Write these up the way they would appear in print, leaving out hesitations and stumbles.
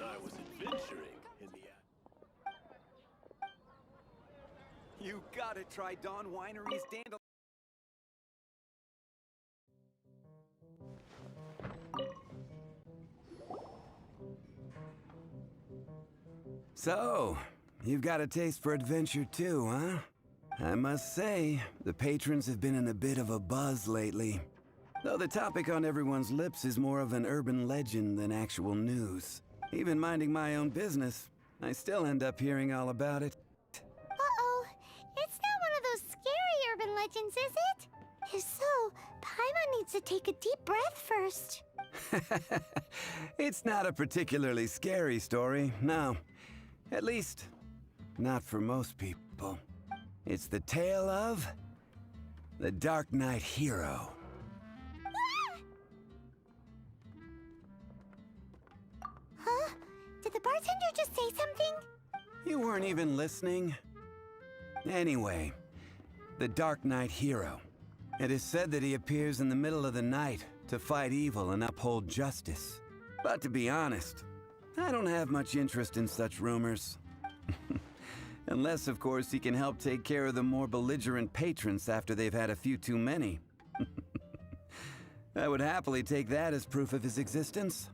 I was adventuring in the... You gotta try Dawn Winery's dandelion. So, you've got a taste for adventure too, huh? I must say, the patrons have been in a bit of a buzz lately. Though the topic on everyone's lips is more of an urban legend than actual news. Even minding my own business, I still end up hearing all about it. Uh-oh. It's not one of those scary urban legends, is it? If so, Paimon needs to take a deep breath first. It's not a particularly scary story, no. At least, not for most people. It's the tale of the Darknight hero. Huh? Did the bartender just say something? You weren't even listening. Anyway, the Darknight hero. It is said that he appears in the middle of the night to fight evil and uphold justice. But to be honest, I don't have much interest in such rumors. Unless, of course, he can help take care of the more belligerent patrons after they've had a few too many. I would happily take that as proof of his existence.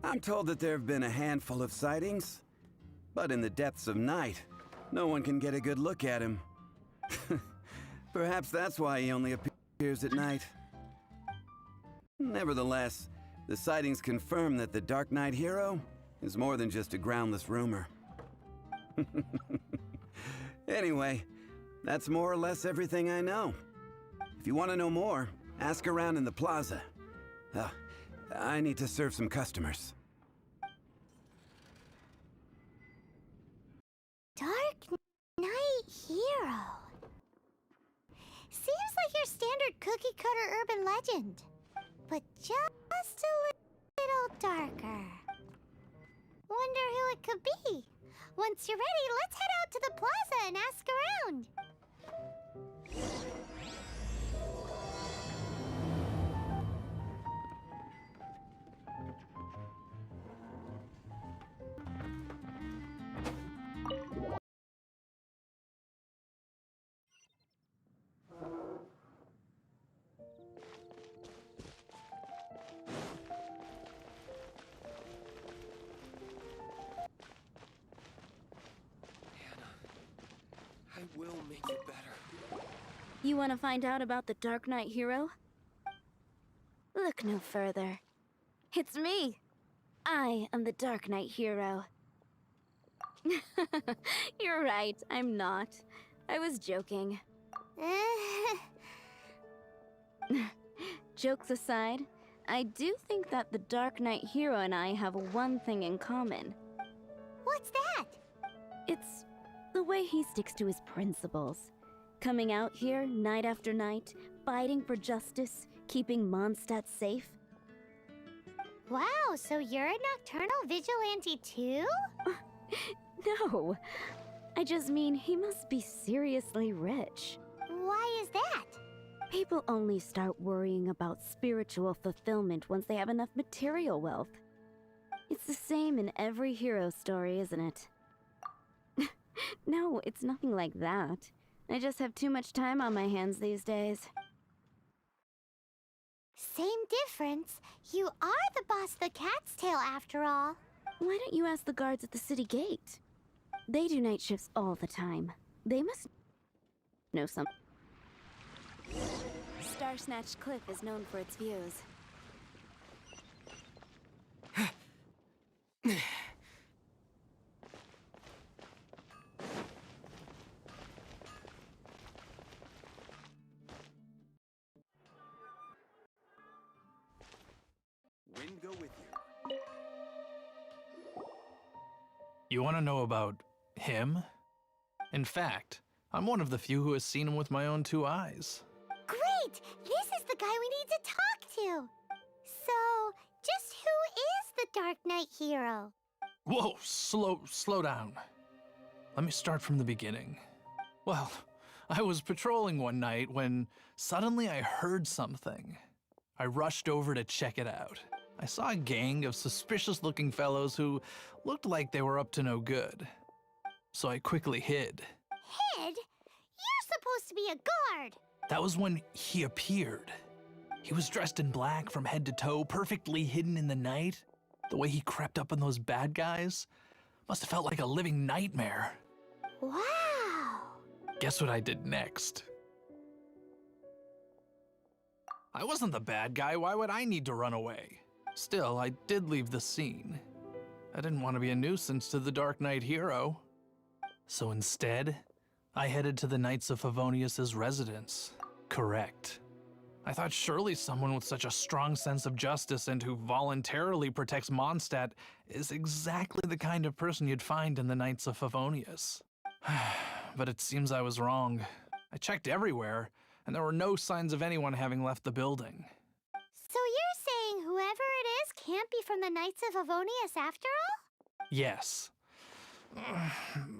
I'm told that there have been a handful of sightings, but in the depths of night, no one can get a good look at him. Perhaps that's why he only appears at night. Nevertheless, the sightings confirm that the Darknight hero is more than just a groundless rumor. Anyway, that's more or less everything I know. If you want to know more, ask around in the plaza. I need to serve some customers. Darknight hero. Seems like your standard cookie-cutter urban legend, but just a little darker. Wonder who it could be. Once you're ready, let's head out to the plaza and ask around. I will make it better. You want to find out about the Darknight hero? Look no further. It's me. I am the Darknight hero. You're right, I'm not. I was joking. Jokes aside, I do think that the Darknight hero and I have one thing in common. What's that? It's the way he sticks to his principles. Coming out here night after night, fighting for justice, keeping Mondstadt safe. Wow, so you're a nocturnal vigilante too? No, I just mean he must be seriously rich. Why is that? People only start worrying about spiritual fulfillment once they have enough material wealth. It's the same in every hero story, isn't it? No, it's nothing like that. I just have too much time on my hands these days. Same difference. You are the boss of the Cat's Tail after all. Why don't you ask the guards at the city gate? They do night shifts all the time. They must know something. Star Snatch Cliff is known for its views. Wind go with you. You want to know about him? In fact, I'm one of the few who has seen him with my own two eyes. Great! This is the guy we need to talk to! So, just who is the Darknight hero? Whoa, slow down. Let me start from the beginning. Well, I was patrolling one night when suddenly I heard something. I rushed over to check it out. I saw a gang of suspicious-looking fellows who looked like they were up to no good. So I quickly hid. Hid? You're supposed to be a guard. That was when he appeared. He was dressed in black from head to toe, perfectly hidden in the night. The way he crept up on those bad guys must have felt like a living nightmare. Wow. Guess what I did next? I wasn't the bad guy. Why would I need to run away? Still, I did leave the scene. I didn't want to be a nuisance to the Darknight hero. So instead, I headed to the Knights of Favonius's residence. Correct. I thought surely someone with such a strong sense of justice and who voluntarily protects Mondstadt is exactly the kind of person you'd find in the Knights of Favonius. But it seems I was wrong. I checked everywhere, and there were no signs of anyone having left the building. So you're saying whoever it is can't be from the Knights of Favonius after all? Yes.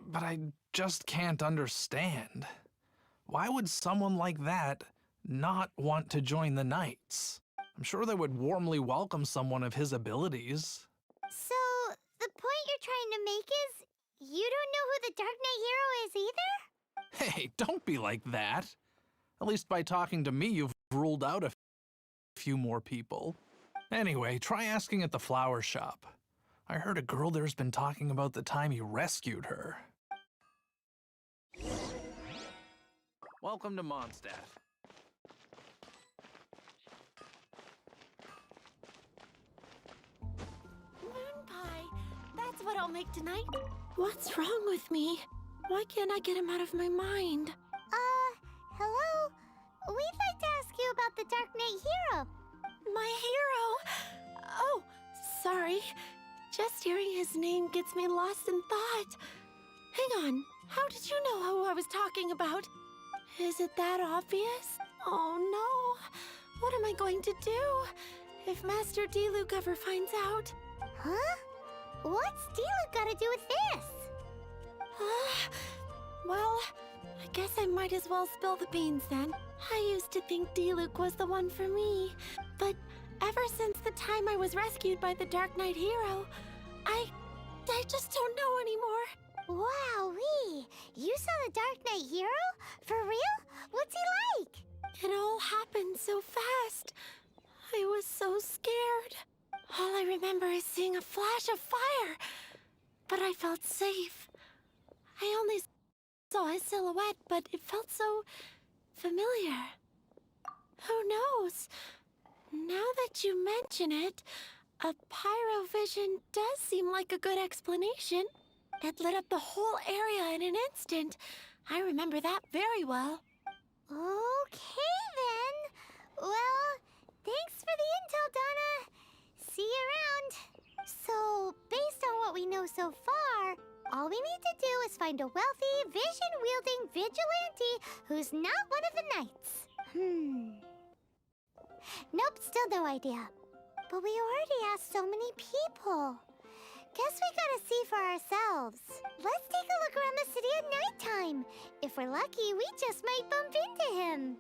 But I just can't understand. Why would someone like that not want to join the Knights? I'm sure they would warmly welcome someone of his abilities. So, the point you're trying to make is you don't know who the Dark Knight hero is either? Hey, don't be like that. At least by talking to me, you've ruled out a few more people. Anyway, try asking at the flower shop. I heard a girl there's been talking about the time he rescued her. Welcome to Mondstadt. Moon pie. That's what I'll make tonight. What's wrong with me? Why can't I get him out of my mind? Hello? We'd like to ask you about the Dark Knight hero. My hero! Oh, sorry. Just hearing his name gets me lost in thought. Hang on. How did you know who I was talking about? Is it that obvious? Oh no. What am I going to do if Master Diluc ever finds out? Huh? What's Diluc got to do with this? Well, I guess I might as well spill the beans then. I used to think Diluc was the one for me, but ever since the time I was rescued by the Dark Knight hero, I just don't know anymore. Wowee! You saw the Dark Knight hero? For real? What's he like? It all happened so fast. I was so scared. All I remember is seeing a flash of fire, but I felt safe. I only saw his silhouette, but it felt so familiar. Who knows? Now that you mention it, a pyrovision does seem like a good explanation. It lit up the whole area in an instant. I remember that very well. Okay then. Well, thanks for the intel, Donna. See you around. So, based on what we know so far, all we need to do is find a wealthy, vision-wielding vigilante who's not one of the knights. Nope, still no idea. But we already asked so many people. Guess we gotta see for ourselves. Let's take a look around the city at nighttime. If we're lucky, we just might bump into him.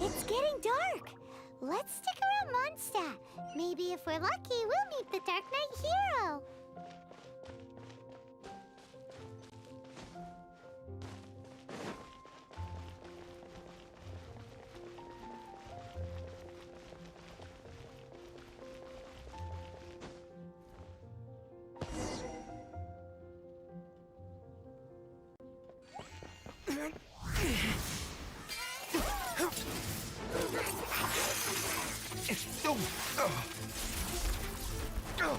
It's getting dark. Let's stick around Mondstadt. Maybe if we're lucky, we'll meet the Dark Knight hero. The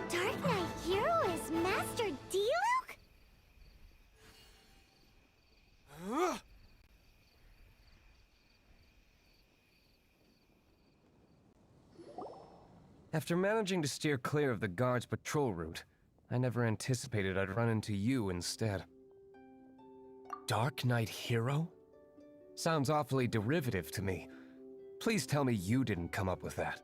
Dark Knight hero is Master Diluc? After managing to steer clear of the guards' patrol route, I never anticipated I'd run into you instead. Dark Knight Hero? Sounds awfully derivative to me. Please tell me you didn't come up with that.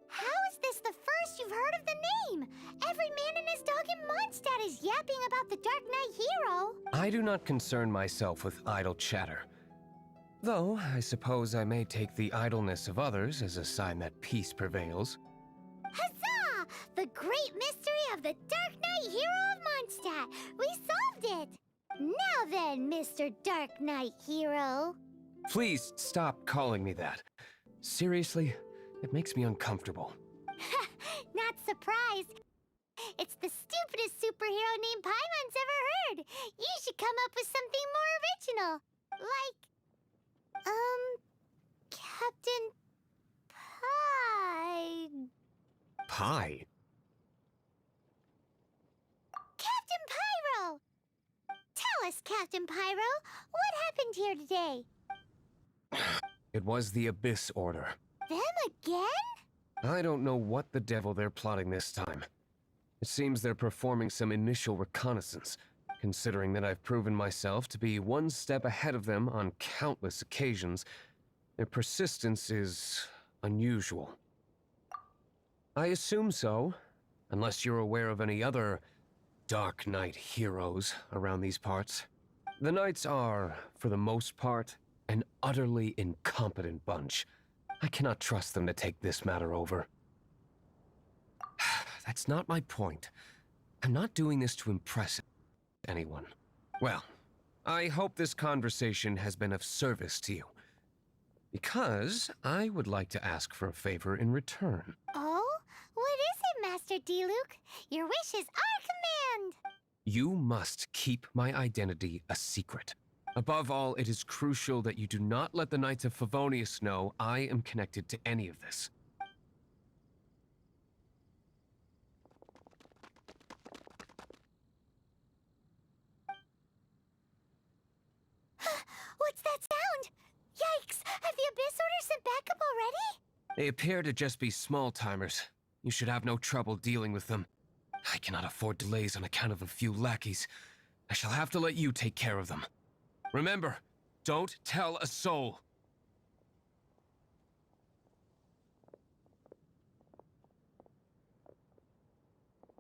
How is this the first you've heard of the name? Every man and his dog in Mondstadt is yapping about the Dark Knight hero. I do not concern myself with idle chatter. Though, I suppose I may take the idleness of others as a sign that peace prevails. Huzzah! The great mystery of the Dark Knight hero of Mondstadt. We solved it. Now then, Mr. Dark Knight hero. Please stop calling me that. Seriously, it makes me uncomfortable. Not surprised. It's the stupidest superhero name Paimon's ever heard. You should come up with something more original. Like, Captain Pie. Pie? Captain Pyro! Tell us, Captain Pyro, what happened here today? It was the Abyss Order. Them again? I don't know what the devil they're plotting this time. It seems they're performing some initial reconnaissance, considering that I've proven myself to be one step ahead of them on countless occasions. Their persistence is unusual. I assume so, unless you're aware of any other Dark Knight heroes around these parts. The Knights are, for the most part, an utterly incompetent bunch. I cannot trust them to take this matter over. That's not my point. I'm not doing this to impress anyone. Well, I hope this conversation has been of service to you. Because I would like to ask for a favor in return. Oh? What is it, Master Diluc? Your wish is our command! You must keep my identity a secret. Above all, it is crucial that you do not let the Knights of Favonius know I am connected to any of this. What's that sound? Yikes! Have the Abyss Order sent backup already? They appear to just be small-timers. You should have no trouble dealing with them. I cannot afford delays on account of a few lackeys. I shall have to let you take care of them. Remember, don't tell a soul.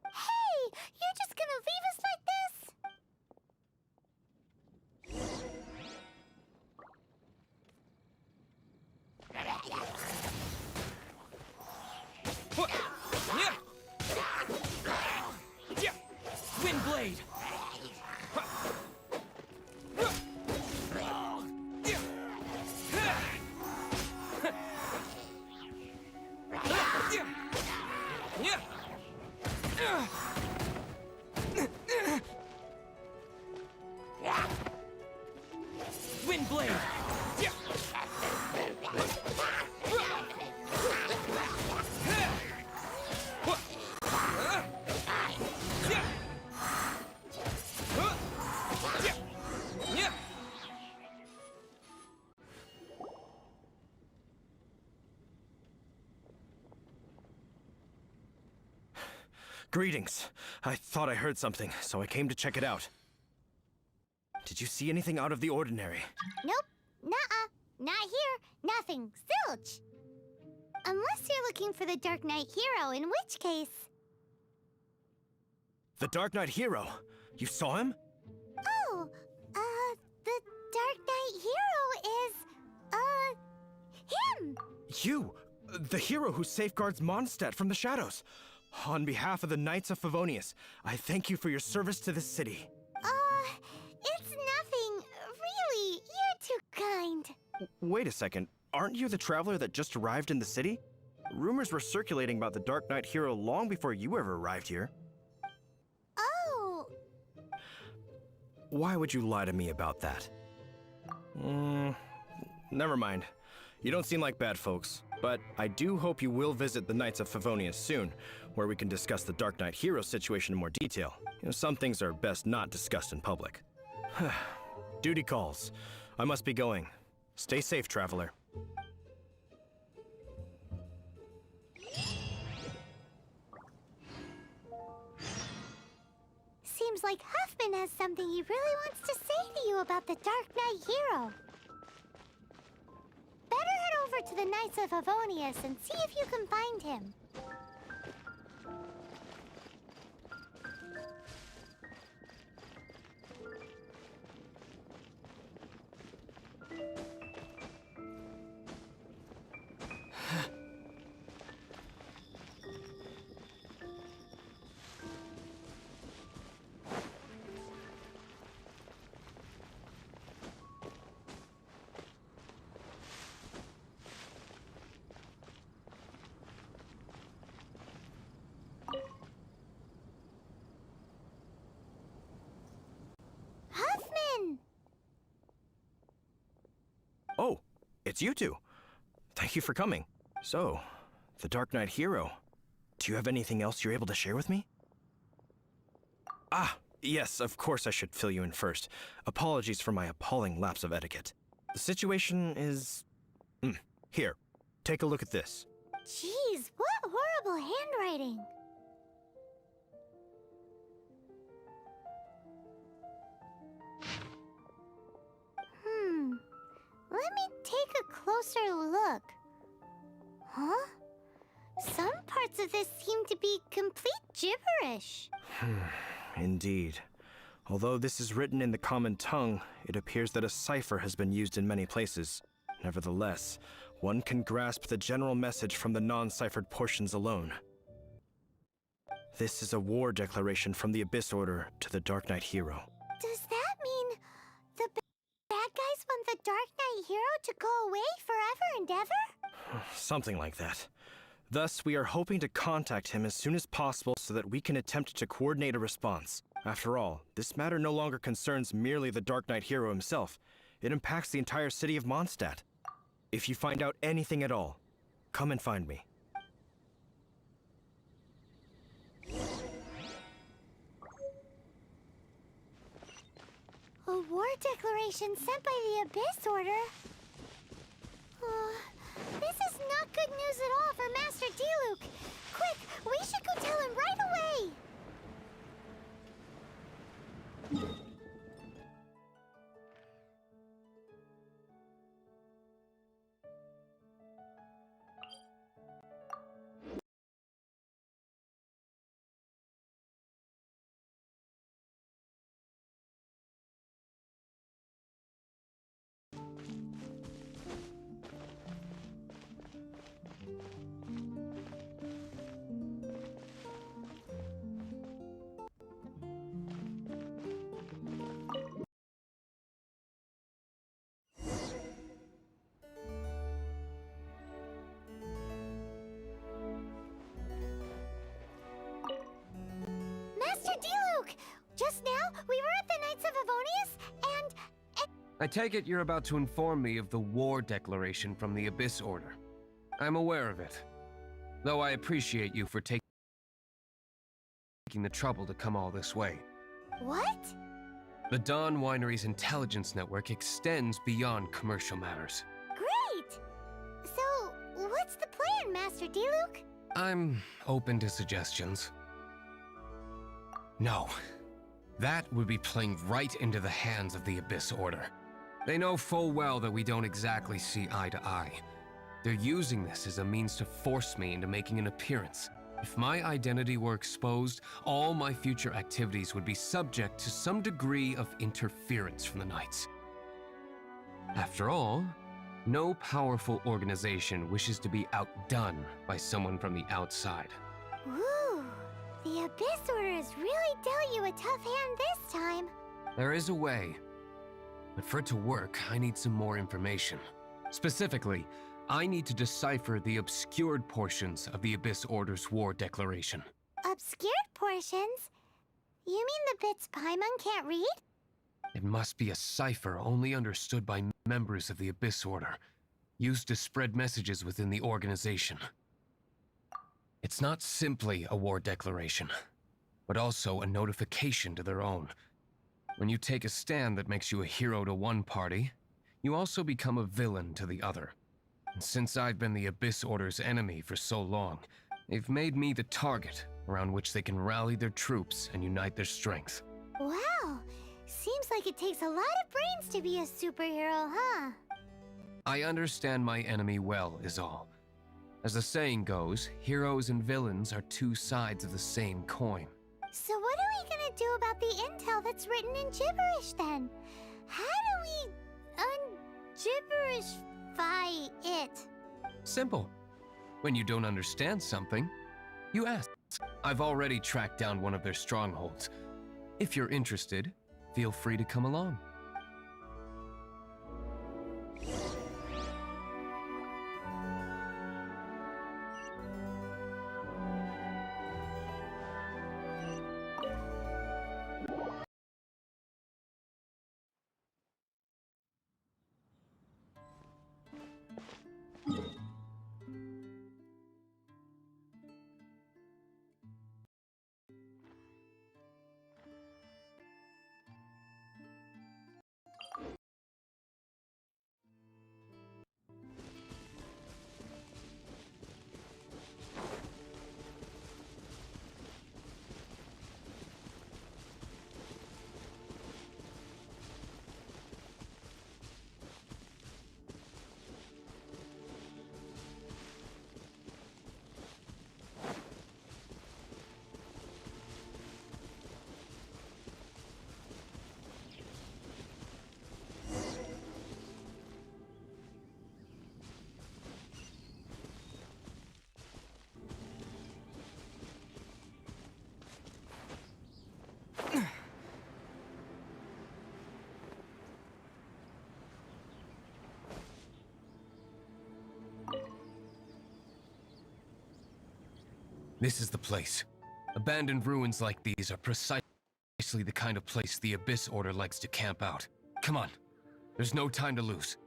Hey! You're just gonna leave us like this? Windblade! Windblade! Greetings. I thought I heard something, so I came to check it out. Did you see anything out of the ordinary? Nope. Nuh-uh. Not here. Nothing. Zilch. Unless you're looking for the Dark Knight hero, in which case... The Dark Knight hero? You saw him? Oh, the Dark Knight hero is, him! You! The hero who safeguards Mondstadt from the shadows. On behalf of the Knights of Favonius, I thank you for your service to this city. It's nothing. Really, you're too kind. Wait a second. Aren't you the traveler that just arrived in the city? Rumors were circulating about the Darknight hero long before you ever arrived here. Oh, Why would you lie to me about that? Never mind. You don't seem like bad folks, but I do hope you will visit the Knights of Favonius soon, where we can discuss the Darknight hero situation in more detail. Some things are best not discussed in public. Duty calls. I must be going. Stay safe, traveler. seems like Huffman has something he really wants to say to you about the Darknight hero. Better head over to the Knights of Favonius and see if you can find him. Huffman! Oh, it's you two. Thank you for coming. So, the Darknight hero. Do you have anything else you're able to share with me? Ah, yes, of course I should fill you in first. Apologies for my appalling lapse of etiquette. The situation is... Here, take a look at this. Jeez, what horrible handwriting! Let me take a closer look. Huh? Some parts of this seem to be complete gibberish. Indeed. Although this is written in the common tongue, it appears that a cipher has been used in many places. Nevertheless, one can grasp the general message from the non-ciphered portions alone. This is a war declaration from the Abyss Order to the Darknight hero. Does that mean the bad guys want the Darknight hero to go away forever and ever? Something like that. Thus, we are hoping to contact him as soon as possible so that we can attempt to coordinate a response. After all, this matter no longer concerns merely the Darknight hero himself. It impacts the entire city of Mondstadt. If you find out anything at all, come and find me. A war declaration sent by the Abyss Order? This is not good news at all for Master Diluc. Quick, we should go tell him right away! Master Diluc! Just now, we were at the Knights of Favonius, and... I take it you're about to inform me of the war declaration from the Abyss Order. I'm aware of it, though I appreciate you for taking the trouble to come all this way. What? The Dawn Winery's intelligence network extends beyond commercial matters. Great! So, what's the plan, Master Diluc? I'm open to suggestions. No. That would be playing right into the hands of the Abyss Order. They know full well that we don't exactly see eye to eye. They're using this as a means to force me into making an appearance. If my identity were exposed, all my future activities would be subject to some degree of interference from the Knights. After all, no powerful organization wishes to be outdone by someone from the outside. Ooh, the Abyss Order has really dealt you a tough hand this time. There is a way, but for it to work, I need some more information. Specifically, I need to decipher the obscured portions of the Abyss Order's war declaration. Obscured portions? You mean the bits Paimon can't read? It must be a cipher only understood by members of the Abyss Order, used to spread messages within the organization. It's not simply a war declaration, but also a notification to their own. When you take a stand that makes you a hero to one party, you also become a villain to the other. And since I've been the Abyss Order's enemy for so long, they've made me the target around which they can rally their troops and unite their strength. Wow, seems like it takes a lot of brains to be a superhero, huh? I understand my enemy well, is all. As the saying goes, heroes and villains are two sides of the same coin. So what are we gonna do about the intel that's written in gibberish then? How do we un-gibberishify it? Simple. When you don't understand something, you ask. I've already tracked down one of their strongholds. If you're interested, feel free to come along. This is the place. Abandoned ruins like these are precisely the kind of place the Abyss Order likes to camp out. Come on. There's no time to lose.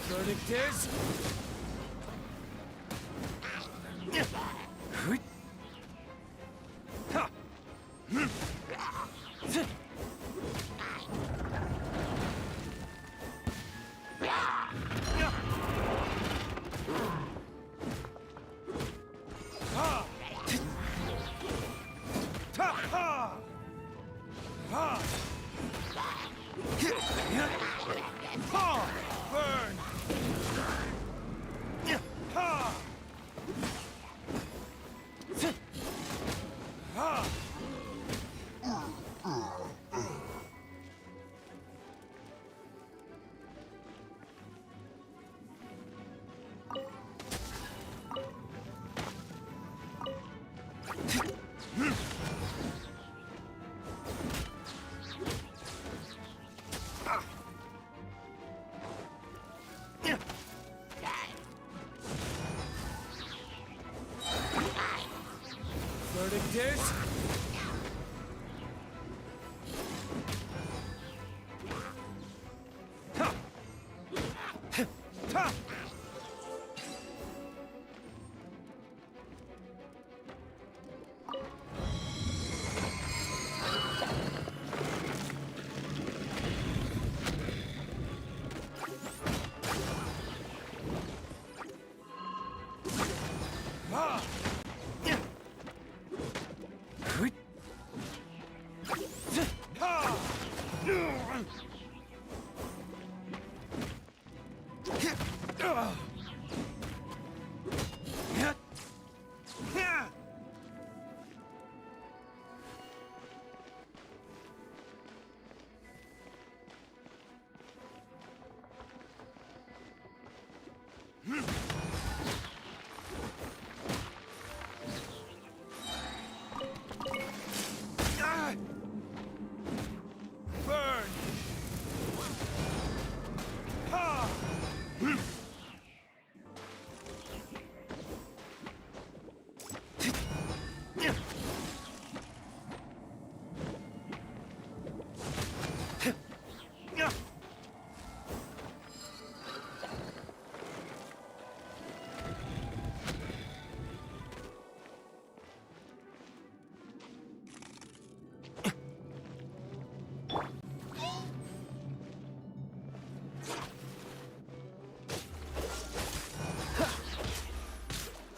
Verdict is...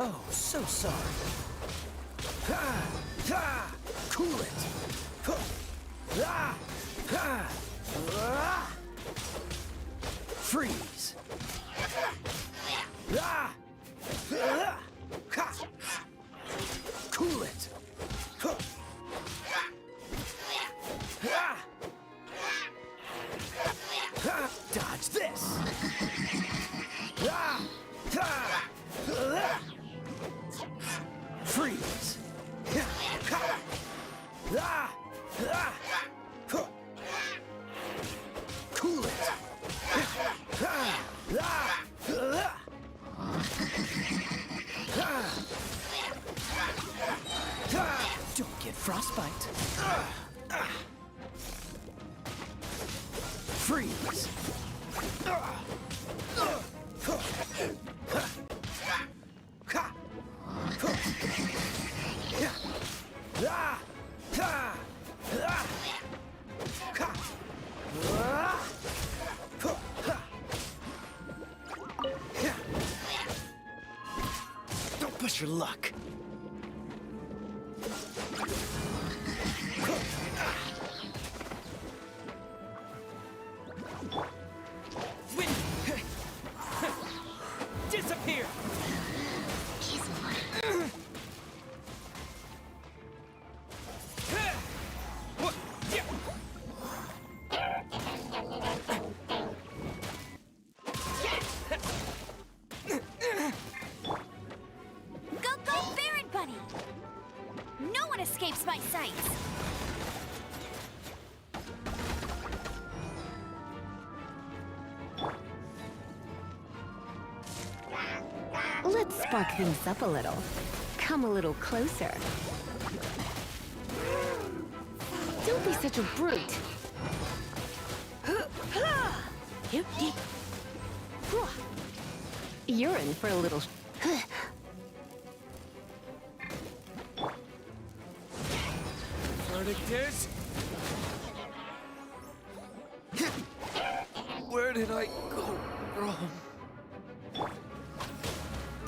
Oh, so sorry. Ha! Ha! Cool it. Ah! Ha! Ah! Freeze. Ah! Ah! Ha! Cool it. Ah! Ah! Dodge this. Ah! Ah! Ah! Freeze! Cool it! Don't get frostbite. Freeze! Don't push your luck. Disappear! Escapes my sights. Let's spark things up a little. Come a little closer. Don't be such a brute. You're in for a little... Verdict is... Where did I go wrong?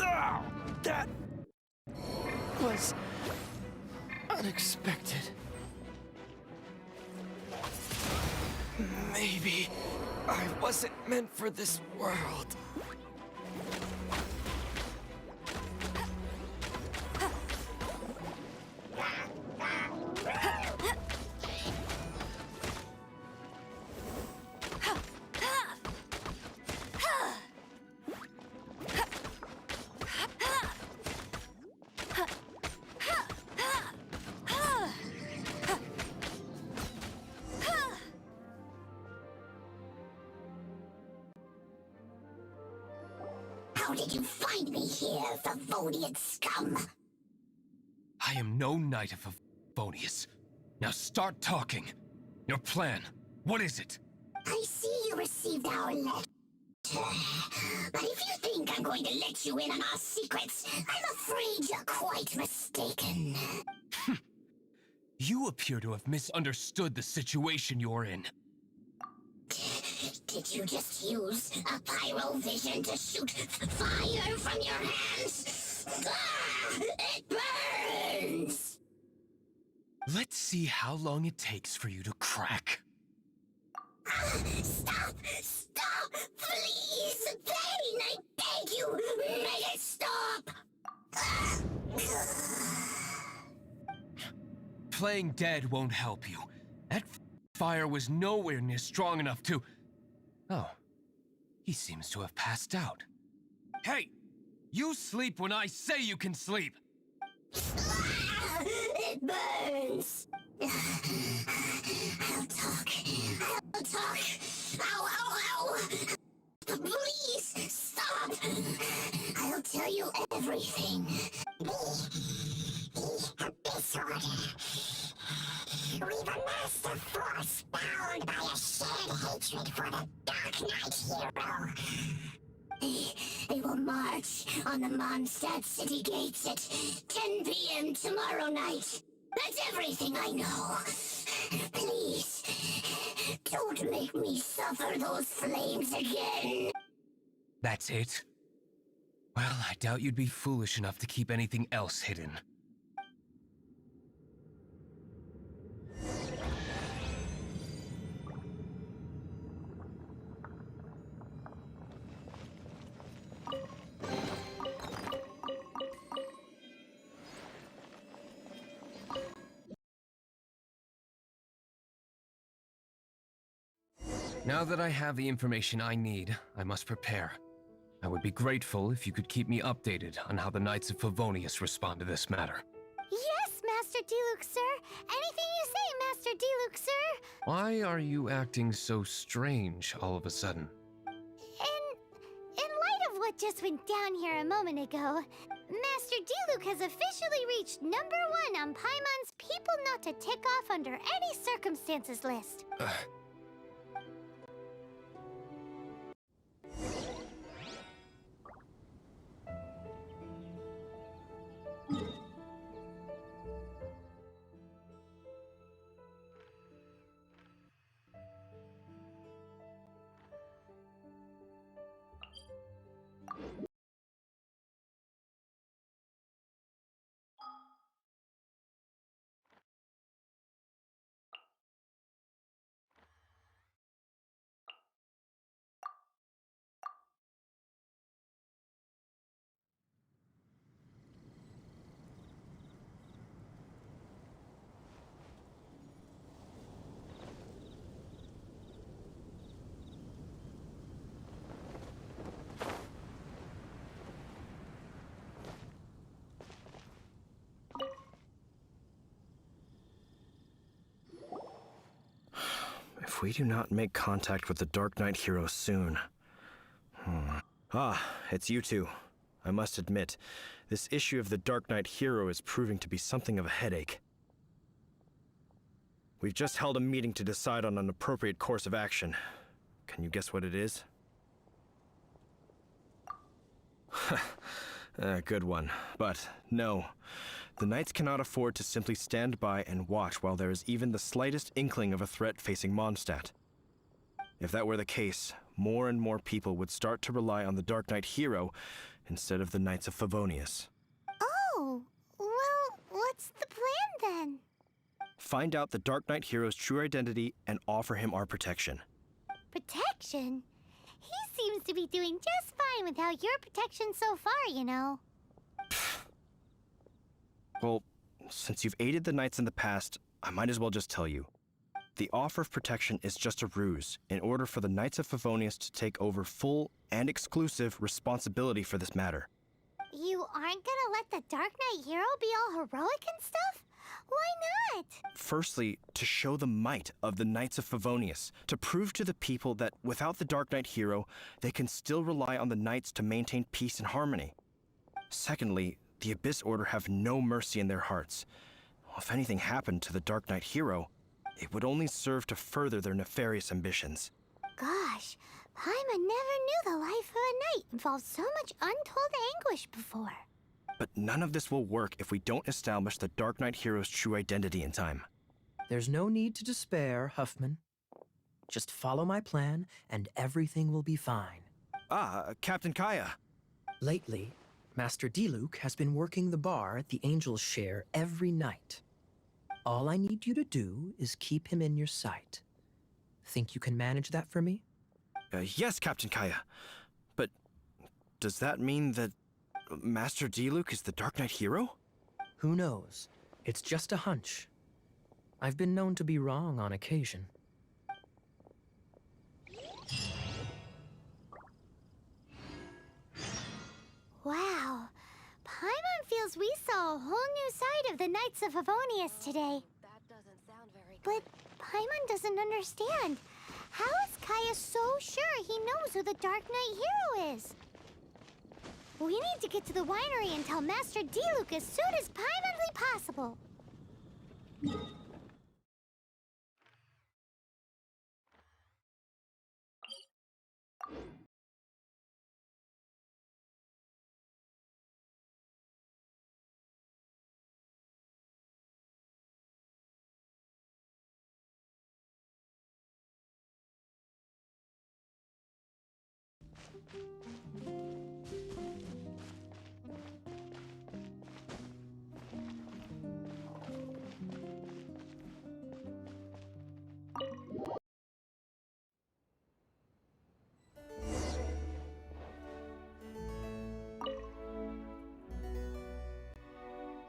Ah, that was unexpected. Maybe I wasn't meant for this world. How did you find me here, Favonian scum? I am no knight of Favonius. Now start talking. Your plan, what is it? I see you received our letter. But if you think I'm going to let you in on our secrets, I'm afraid you're quite mistaken. You appear to have misunderstood the situation you're in. Did you just use a pyro vision to shoot fire from your hands? Ah, it burns! Let's see how long it takes for you to crack. Stop! Stop! Please! Pain! I beg you! Make it stop! Playing dead won't help you. That fire was nowhere near strong enough to... Oh. He seems to have passed out. Hey! You sleep when I say you can sleep! It burns! I'll talk. I'll talk. Ow, ow, ow! Please, stop! I'll tell you everything. This order. We've amassed a force bound by a shared hatred for the Darknight hero. They will march on the Mondstadt city gates at 10 p.m. tomorrow night. That's everything I know. Please, don't make me suffer those flames again. That's it? Well, I doubt you'd be foolish enough to keep anything else hidden. Now that I have the information I need, I must prepare. I would be grateful if you could keep me updated on how the Knights of Favonius respond to this matter. Yes, Master Diluc, sir. Anything you say, Master Diluc, sir. Why are you acting so strange all of a sudden? In light of what just went down here a moment ago, Master Diluc has officially reached #1 on Paimon's People Not to Tick Off Under Any Circumstances list. If we do not make contact with the Darknight hero soon... Ah, it's you two. I must admit, this issue of the Darknight hero is proving to be something of a headache. We've just held a meeting to decide on an appropriate course of action. Can you guess what it is? Good one. But no. The Knights cannot afford to simply stand by and watch while there is even the slightest inkling of a threat facing Mondstadt. If that were the case, more and more people would start to rely on the Darknight hero instead of the Knights of Favonius. Oh, well, what's the plan then? Find out the Darknight hero's true identity and offer him our protection. Protection? He seems to be doing just fine without your protection so far, you know. Well, since you've aided the Knights in the past, I might as well just tell you. The offer of protection is just a ruse in order for the Knights of Favonius to take over full and exclusive responsibility for this matter. You aren't gonna let the Darknight hero be all heroic and stuff? Why not? Firstly, to show the might of the Knights of Favonius, to prove to the people that without the Darknight hero, they can still rely on the Knights to maintain peace and harmony. Secondly, the Abyss Order have no mercy in their hearts. If anything happened to the Darknight hero, it would only serve to further their nefarious ambitions. Gosh, Paimon never knew the life of a knight involved so much untold anguish before. But none of this will work if we don't establish the Dark Knight hero's true identity in time. There's no need to despair, Huffman. Just follow my plan, and everything will be fine. Captain Kaya. Lately, Master Diluc has been working the bar at the Angel's Share every night. All I need you to do is keep him in your sight. Think you can manage that for me? Yes, Captain Kaya. But does that mean that Master Diluc is the Dark Knight hero? Who knows? It's just a hunch. I've been known to be wrong on occasion. Wow. Paimon feels we saw a whole new side of the Knights of Favonius today. That doesn't sound very But Paimon doesn't understand. How is Kaya so sure he knows who the Dark Knight hero is? We need to get to the winery and tell Master Diluc as soon as Paimonly possible.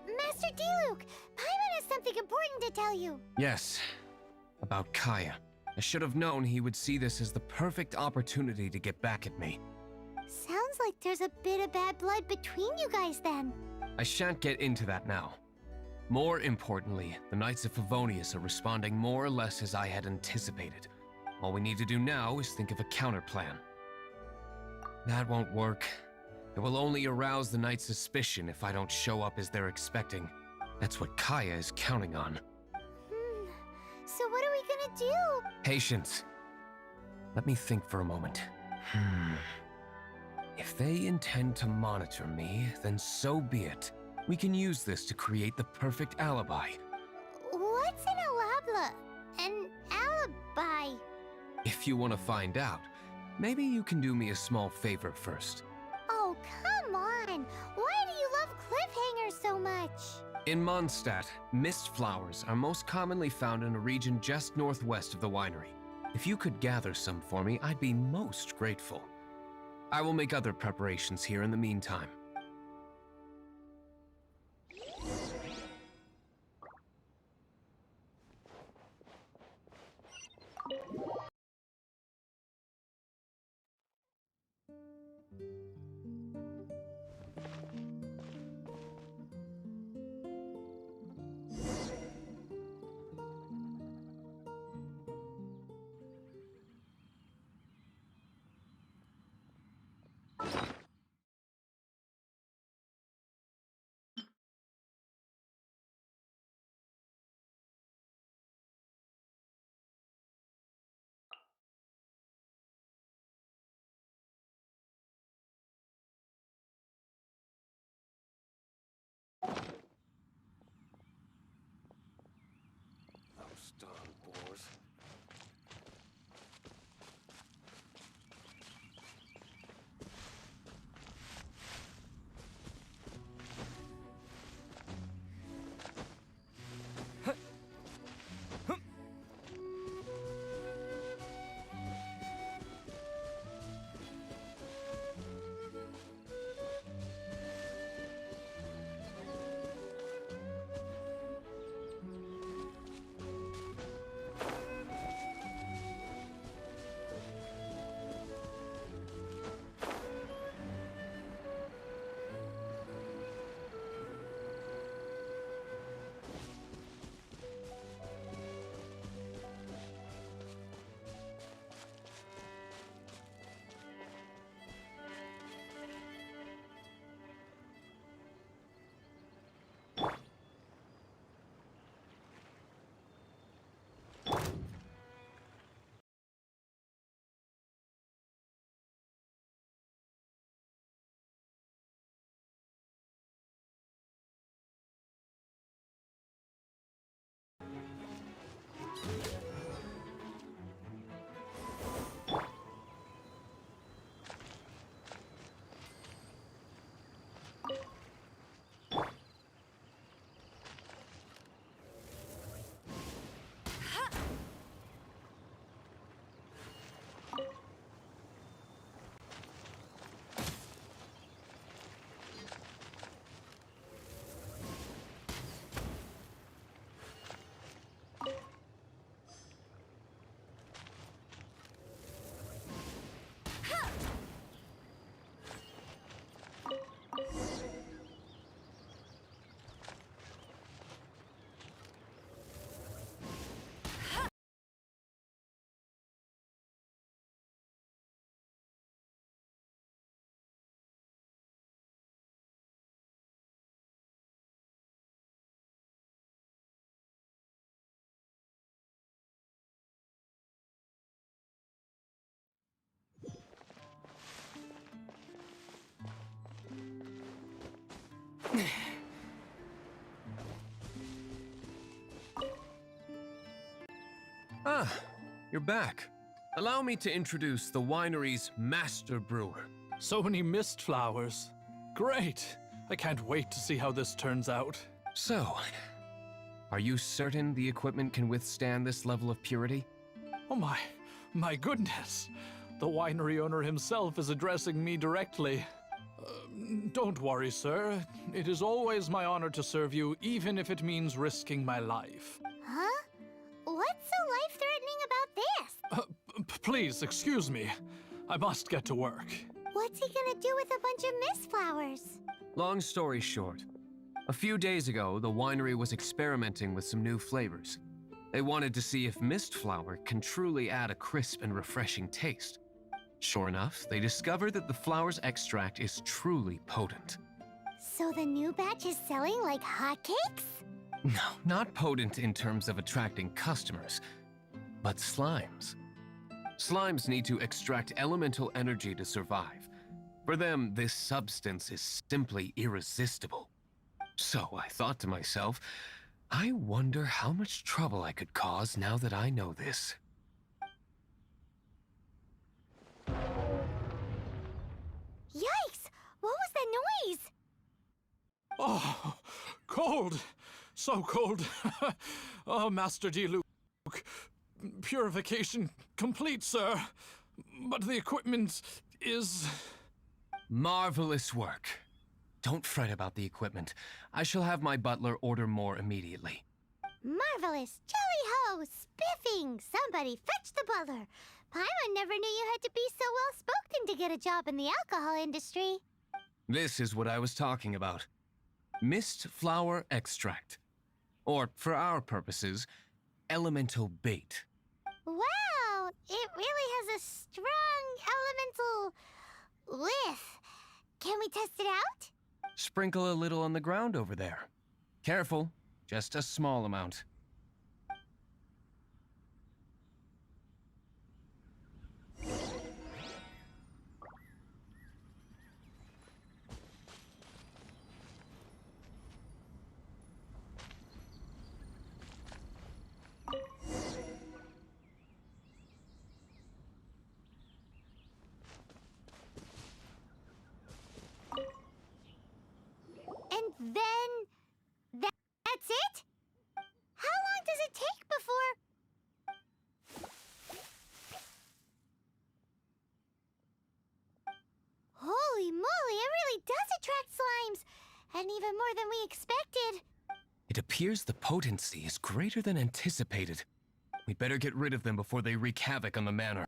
Master Diluc, Paimon has something important to tell you. Yes, about Kaya. I should have known he would see this as the perfect opportunity to get back at me. Sounds like there's a bit of bad blood between you guys then. I shan't get into that now. More importantly, the Knights of Favonius are responding more or less as I had anticipated. All we need to do now is think of a counterplan. That won't work. It will only arouse the Knights' suspicion if I don't show up as they're expecting. That's what Kaya is counting on. So what are we gonna do? Patience. Let me think for a moment. If they intend to monitor me, then so be it. We can use this to create the perfect alibi. What's an alabla? An alibi? If you want to find out, maybe you can do me a small favor first. Oh, come on! Why do you love cliffhangers so much? In Mondstadt, mist flowers are most commonly found in a region just northwest of the winery. If you could gather some for me, I'd be most grateful. I will make other preparations here in the meantime. You're back. Allow me to introduce the winery's master brewer. So many mist flowers. Great! I can't wait to see how this turns out. So, are you certain the equipment can withstand this level of purity? Oh my goodness. The winery owner himself is addressing me directly. Don't worry, sir. It is always my honor to serve you, even if it means risking my life. Huh? What's so life-threatening about this? Please, excuse me. I must get to work. What's he gonna do with a bunch of mist flowers? Long story short, a few days ago, the winery was experimenting with some new flavors. They wanted to see if mist flower can truly add a crisp and refreshing taste. Sure enough, they discovered that the flower's extract is truly potent. So the new batch is selling like hotcakes? No, not potent in terms of attracting customers, but slimes. Slimes need to extract elemental energy to survive. For them, this substance is simply irresistible. So I thought to myself, I wonder how much trouble I could cause now that I know this. Yikes! What was that noise? Oh, cold! So cold! Oh, Master Diluc. Purification complete, sir. But the equipment is... Marvelous work. Don't fret about the equipment. I shall have my butler order more immediately. Marvelous! Jolly-ho! Spiffing! Somebody fetch the butler! Paimon never knew you had to be so well-spoken to get a job in the alcohol industry. This is what I was talking about. Mist flower extract. Or, for our purposes, elemental bait. Wow! It really has a strong elemental whiff. Can we test it out? Sprinkle a little on the ground over there. Careful, just a small amount. And then... that's it? How long does it take before... Holy moly, it really does attract slimes! And even more than we expected. It appears the potency is greater than anticipated. We'd better get rid of them before they wreak havoc on the manor.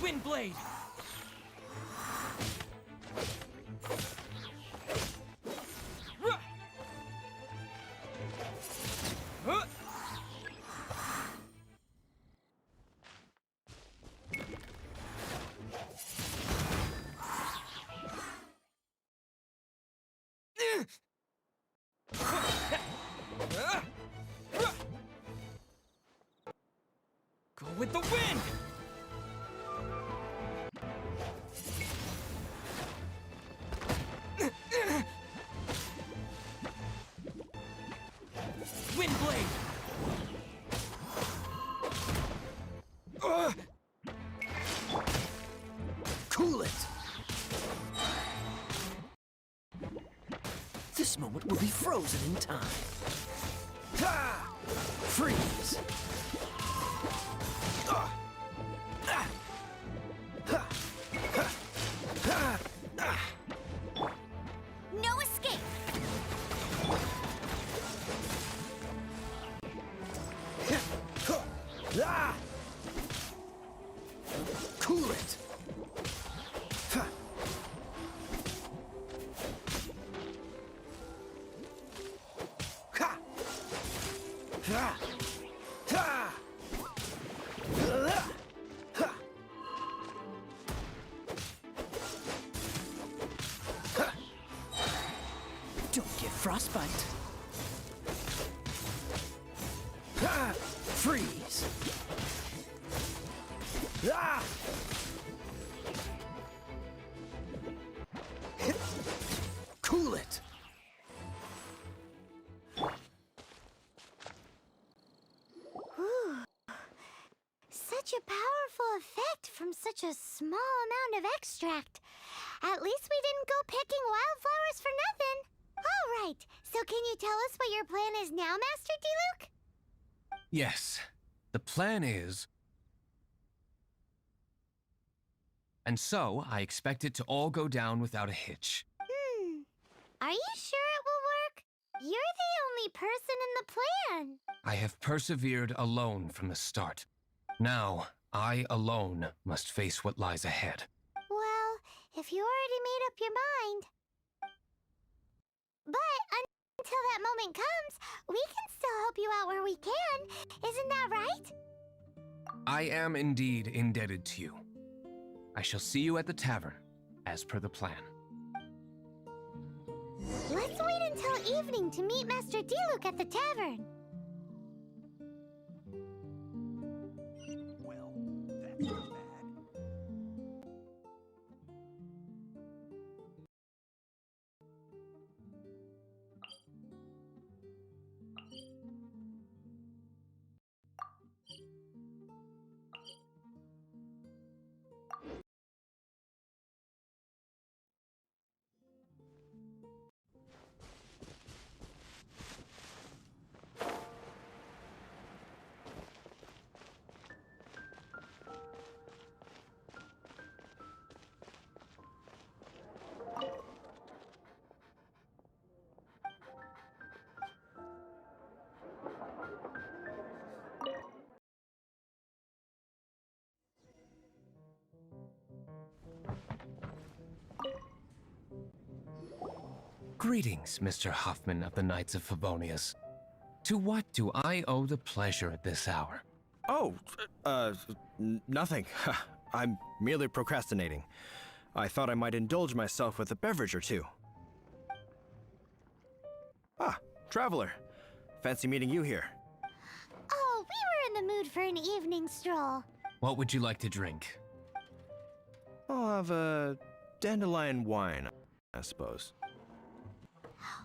Windblade! Go with the wind! Windblade! Cool it! This moment will be frozen in time. Ha! Freeze! No escape! Cool it! Don't get frostbite. Freeze. Cool it. Ooh. Such a powerful effect from such a small amount of extract. At least we didn't go picking wildflowers for nothing. All right, so can you tell us what your plan is now, Master Diluc? Yes, the plan is... And so, I expect it to all go down without a hitch. Are you sure it will work? You're the only person in the plan. I have persevered alone from the start. Now, I alone must face what lies ahead. Well, if you already made up your mind. But until that moment comes, we can still help you out where we can. Isn't that right? I am indeed indebted to you. I shall see you at the tavern, as per the plan. Let's wait until evening to meet Master Diluc at the tavern. Well, that's not bad. Greetings, Mr. Hoffman of the Knights of Favonius. To what do I owe the pleasure at this hour? Oh, nothing. I'm merely procrastinating. I thought I might indulge myself with a beverage or two. Ah, traveler. Fancy meeting you here. Oh, we were in the mood for an evening stroll. What would you like to drink? I'll have a dandelion wine, I suppose.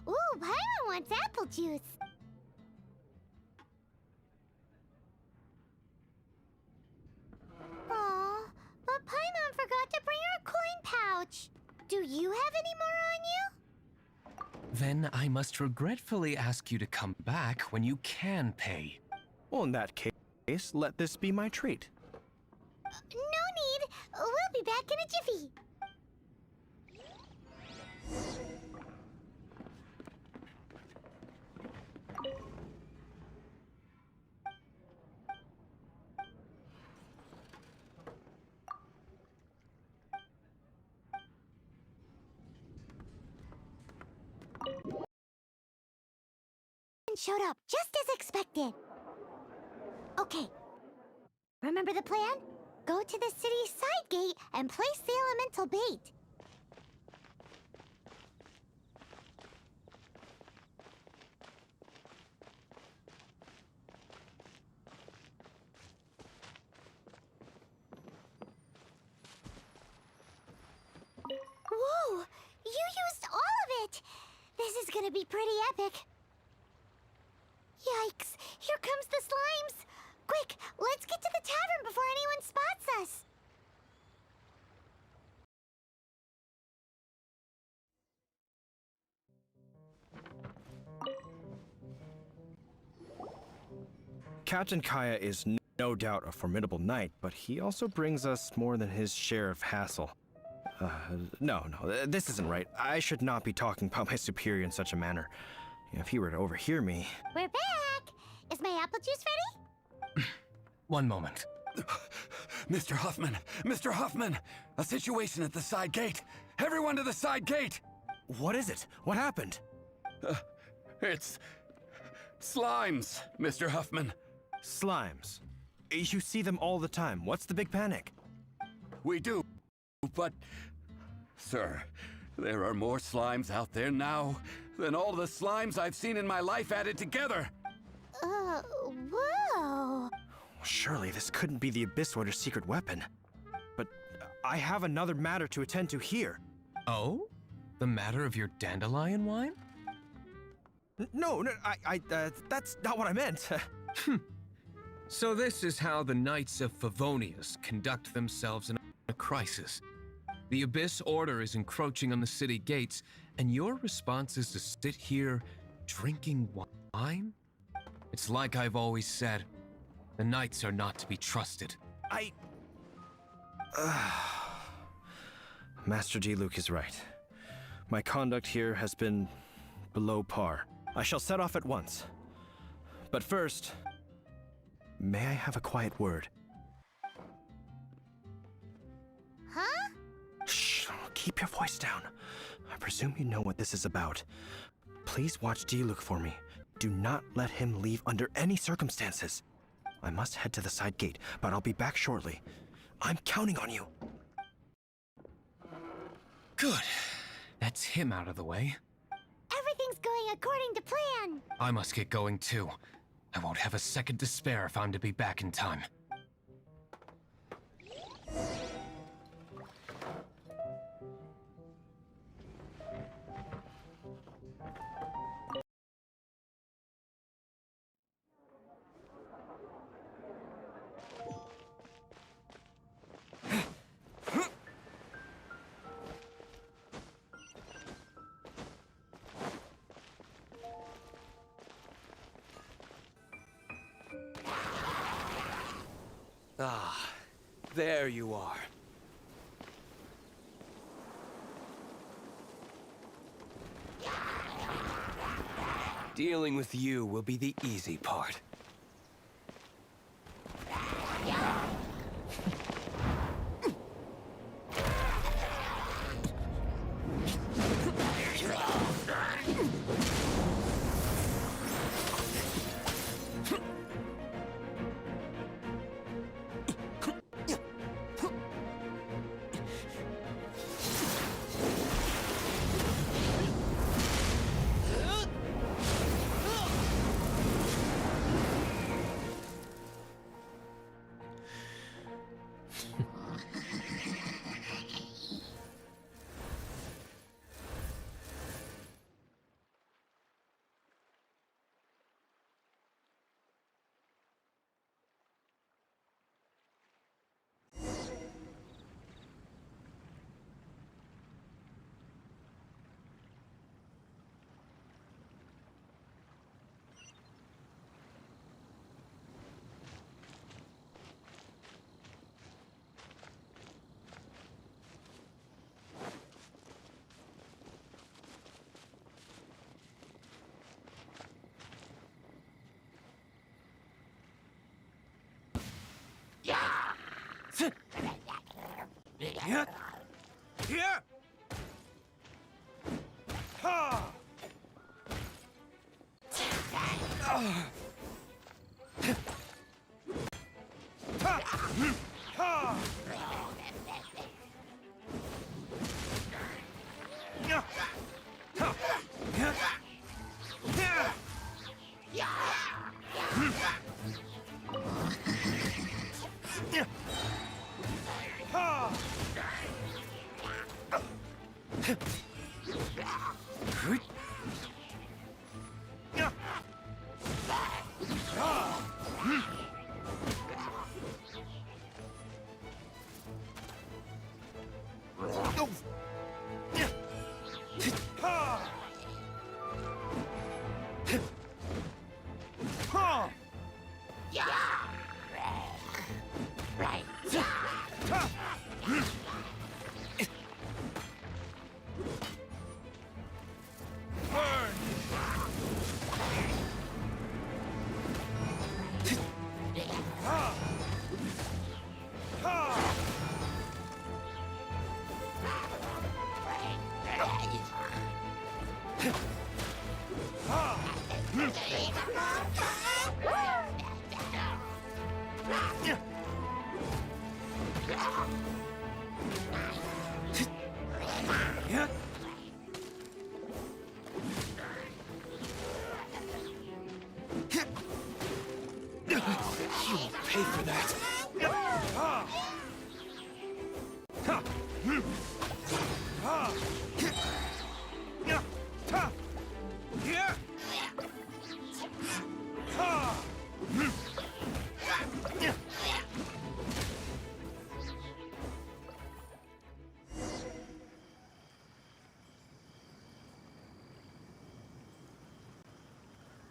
Ooh, Paimon wants apple juice. Aw, but Paimon forgot to bring her coin pouch. Do you have any more on you? Then I must regretfully ask you to come back when you can pay. Well, in that case, let this be my treat. No need. We'll be back in a jiffy. Showed up just as expected. Okay. Remember the plan? Go to the city's side gate and place the elemental bait. Whoa! You used all of it! This is gonna be pretty epic. Yikes! Here comes the slimes! Quick, let's get to the tavern before anyone spots us! Captain Kaya is no doubt a formidable knight, but he also brings us more than his share of hassle. No, this isn't right. I should not be talking about my superior in such a manner. If he were to overhear me... We're back! Is my apple juice ready? One moment. Mr. Hoffman! Mr. Hoffman! A situation at the side gate! Everyone to the side gate! What is it? What happened? It's Slimes, Mr. Huffman. Slimes. You see them all the time. What's the big panic? We do, but... Sir, there are more slimes out there now than all the slimes I've seen in my life added together. Whoa. Surely this couldn't be the Abyss Warder's secret weapon. But I have another matter to attend to here. Oh? The matter of your dandelion wine? No, that's not what I meant. So this is how the Knights of Favonius conduct themselves in a crisis. The Abyss Order is encroaching on the city gates, and your response is to sit here drinking wine? It's like I've always said, the Knights are not to be trusted. Master Diluc is right. My conduct here has been below par. I shall set off at once. But first, may I have a quiet word? Huh? Shh, keep your voice down. I presume you know what this is about. Please watch Diluc for me. Do not let him leave under any circumstances. I must head to the side gate, but I'll be back shortly. I'm counting on you. Good. That's him out of the way. Everything's going according to plan. I must get going too. I won't have a second to spare if I'm to be back in time. Ah, there you are. Dealing with you will be the easy part. Here! Here! Ha! Ha! Ha! You'll pay for that.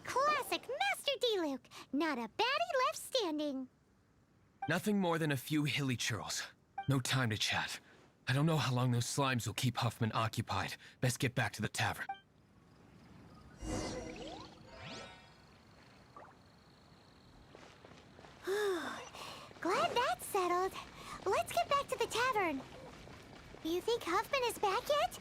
Classic Master D-Luke. Not a baddie left standing. Nothing more than a few hilly churls. No time to chat. I don't know how long those slimes will keep Huffman occupied. Best get back to the tavern. Glad that's settled. Let's get back to the tavern. You think Huffman is back yet?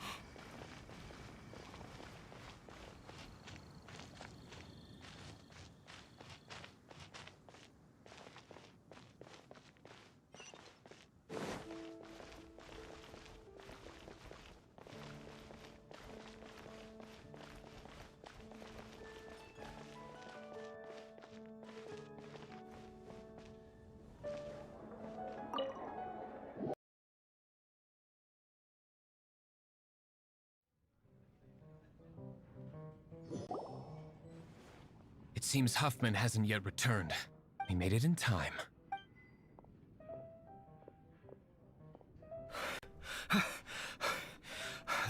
It seems Huffman hasn't yet returned. He made it in time.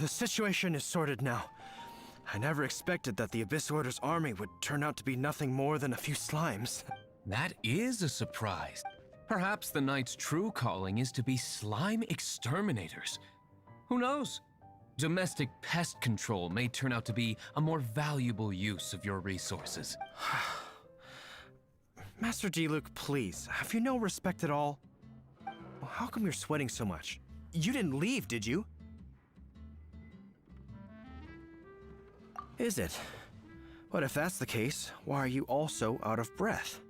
The situation is sorted now. I never expected that the Abyss Order's army would turn out to be nothing more than a few slimes. That is a surprise. Perhaps the Knight's true calling is to be slime exterminators. Who knows? Domestic pest control may turn out to be a more valuable use of your resources. Master D-Luke, please, have you no respect at all? Well, how come you're sweating so much? You didn't leave, did you? Is it? But if that's the case, why are you also out of breath?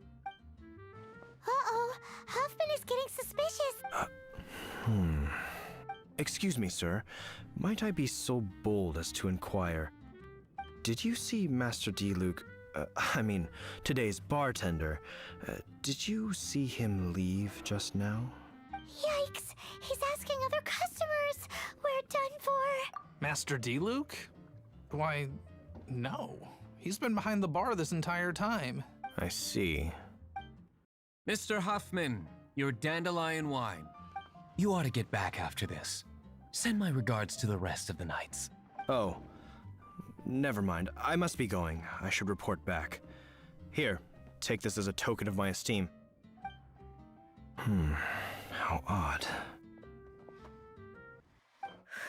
Uh-oh, Huffman is getting suspicious. Excuse me, sir. Might I be so bold as to inquire? Did you see Master D-Luke, today's bartender? Did you see him leave just now? Yikes, he's asking other customers. We're done for. Master D-Luke? Why, no. He's been behind the bar this entire time. I see. Mr. Huffman, your dandelion wine. You ought to get back after this. Send my regards to the rest of the knights. Oh, never mind. I must be going. I should report back. Here, take this as a token of my esteem. How odd.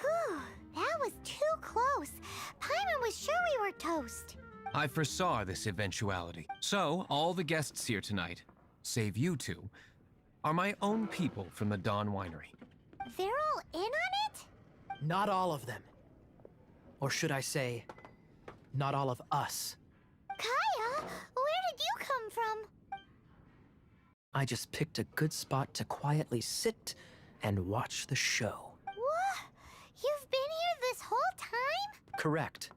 Whew, that was too close. Paimon was sure we were toast. I foresaw this eventuality. So, all the guests here tonight, save you two, are my own people from the Dawn Winery. They're all in on it? Not all of them. Or should I say, not all of us. Kaya, where did you come from? I just picked a good spot to quietly sit and watch the show. What? You've been here this whole time? Correct.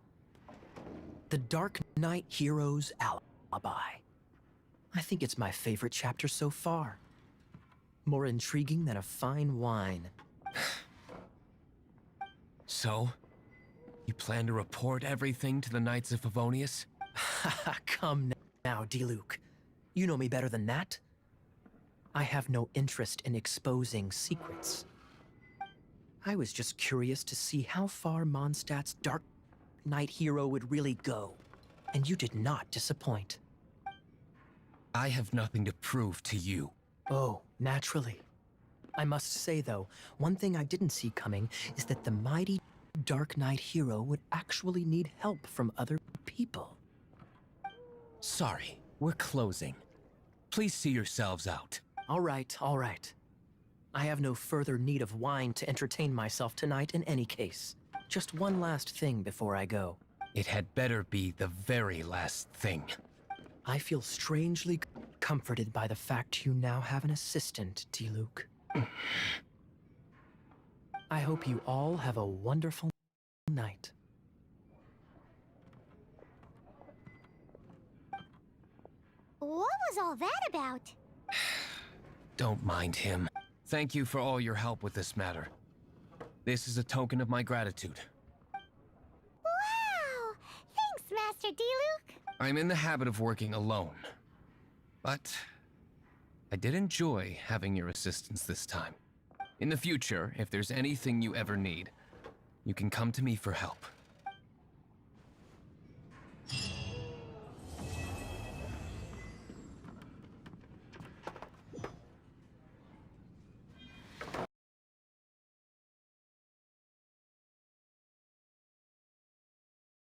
The Darknight Hero's Alibi. I think it's my favorite chapter so far. More intriguing than a fine wine. So, you plan to report everything to the Knights of Favonius? Come now, D-Luke. You know me better than that. I have no interest in exposing secrets. I was just curious to see how far Mondstadt's Dark Knight hero would really go. And you did not disappoint. I have nothing to prove to you. Oh, naturally. I must say, though, one thing I didn't see coming is that the mighty Dark Knight hero would actually need help from other people. Sorry, we're closing. Please see yourselves out. All right, all right. I have no further need of wine to entertain myself tonight in any case. Just one last thing before I go. It had better be the very last thing. I feel strangely comforted by the fact you now have an assistant, Diluc. I hope you all have a wonderful night. What was all that about? Don't mind him. Thank you for all your help with this matter. This is a token of my gratitude. Wow! Thanks, Master Diluc. I'm in the habit of working alone. But I did enjoy having your assistance this time. In the future, if there's anything you ever need, you can come to me for help.